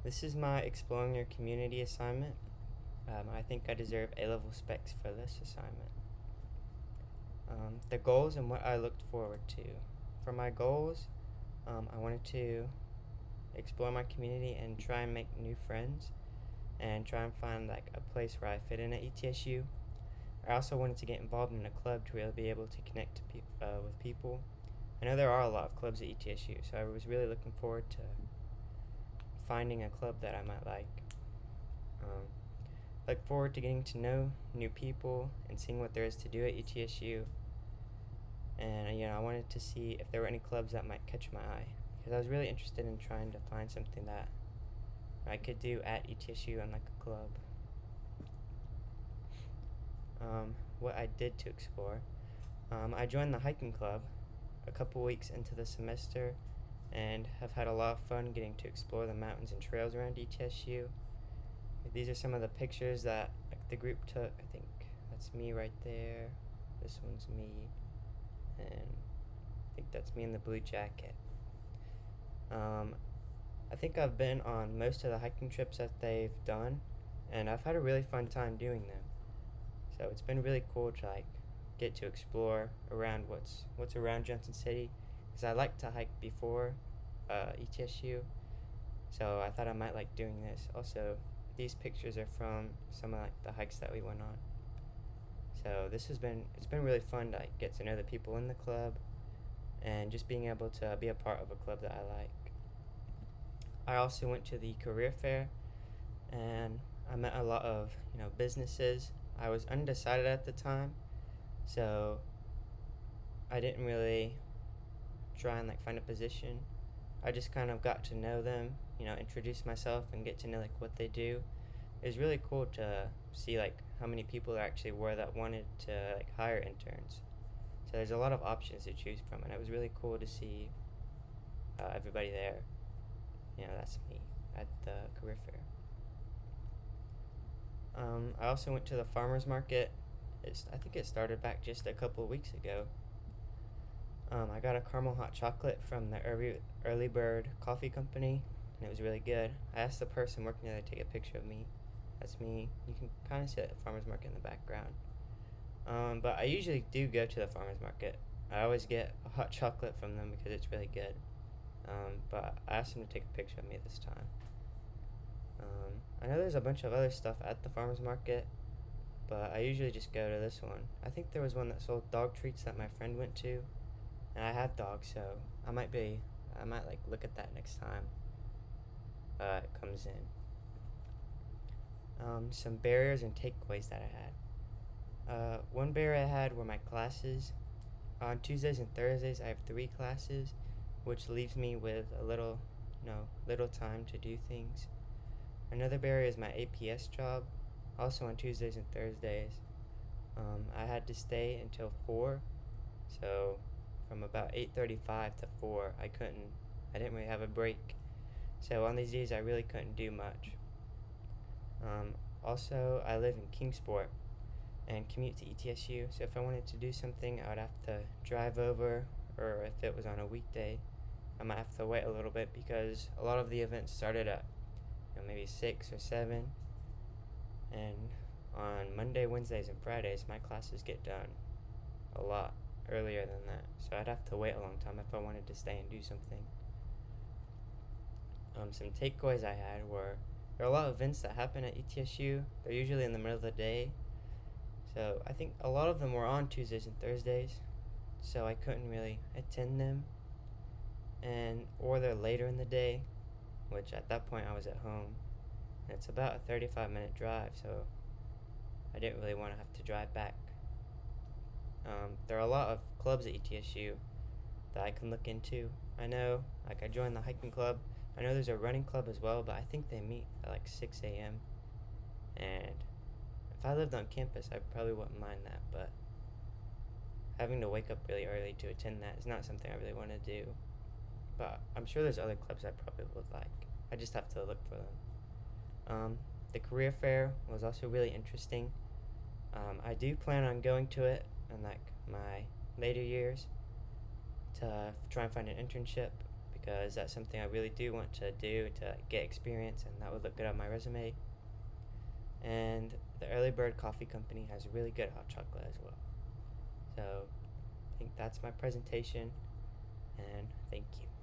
This is my Exploring Your Community assignment. I think I deserve A-level specs for this assignment. The goals and what I looked forward to. For my goals, I wanted to explore my community and try and make new friends and try and find like a place where I fit in at ETSU. I also wanted to get involved in a club to really be able to connect with people. I know there are a lot of clubs at ETSU, so I was really looking forward to finding a club that I might like. Um, look forward to getting to know new people and seeing what there is to do at ETSU. And I wanted to see if there were any clubs that might catch my eye because I was really interested in trying to find something that I could do at ETSU and like a club. What I did to explore. I joined the hiking club a couple weeks into the semester and have had a lot of fun getting to explore the mountains and trails around ETSU. These are some of the pictures that the group took. I think that's me right there. This one's me. And I think that's me in the blue jacket. I think I've been on most of the hiking trips that they've done, and I've had a really fun time doing them. So it's been really cool to get to explore around what's around Johnson City, because I like to hike before ETSU. So I thought I might like doing this. Also, these pictures are from some of the hikes that we went on. So it's been really fun to get to know the people in the club, and just being able to be a part of a club that I like. I also went to the career fair, and I met a lot of businesses. I was undecided at the time, so I didn't really try and find a position. I just kind of got to know them, introduce myself and get to know what they do. It was really cool to see how many people there actually were that wanted to hire interns. So there's a lot of options to choose from, and it was really cool to see everybody there. That's me at the career fair. I also went to the farmers market. I think it started back just a couple of weeks ago. I got a caramel hot chocolate from the Early Bird Coffee Company, and it was really good. I asked the person working there to take a picture of me. That's me. You can kind of see the farmers market in the background. But I usually do go to the farmers market. I always get a hot chocolate from them because it's really good. But I asked them to take a picture of me this time. I know there's a bunch of other stuff at the farmers market, but I usually just go to this one. I think there was one that sold dog treats that my friend went to, and I have dogs, so I might look at that next time it comes in. Some barriers and takeaways that I had. One barrier I had were my classes. On Tuesdays and Thursdays, I have 3 classes, which leaves me with little time to do things. Another barrier is my APS job, also on Tuesdays and Thursdays. I had to stay until 4, so from about 8:35 to 4, I didn't really have a break. So on these days, I really couldn't do much. Also, I live in Kingsport and commute to ETSU, so if I wanted to do something, I would have to drive over, or if it was on a weekday, I might have to wait a little bit because a lot of the events started at maybe 6 or 7, and on Monday, Wednesdays, and Fridays, my classes get done a lot earlier than that, so I'd have to wait a long time if I wanted to stay and do something. Some takeaways I had were there are a lot of events that happen at ETSU. They're usually in the middle of the day, so I think a lot of them were on Tuesdays and Thursdays, so I couldn't really attend them, or they're later in the day, which at that point I was at home, and it's about a 35-minute drive, so I didn't really want to have to drive back. There are a lot of clubs at ETSU that I can look into. I know, I joined the hiking club. I know there's a running club as well, but I think they meet at 6 a.m. And if I lived on campus, I probably wouldn't mind that, but having to wake up really early to attend that is not something I really want to do. But I'm sure there's other clubs I probably would like. I just have to look for them. The career fair was also really interesting. I do plan on going to it in my later years to try and find an internship because that's something I really do want to do to get experience, and that would look good on my resume. And the Early Bird Coffee Company has really good hot chocolate as well. So I think that's my presentation, and thank you.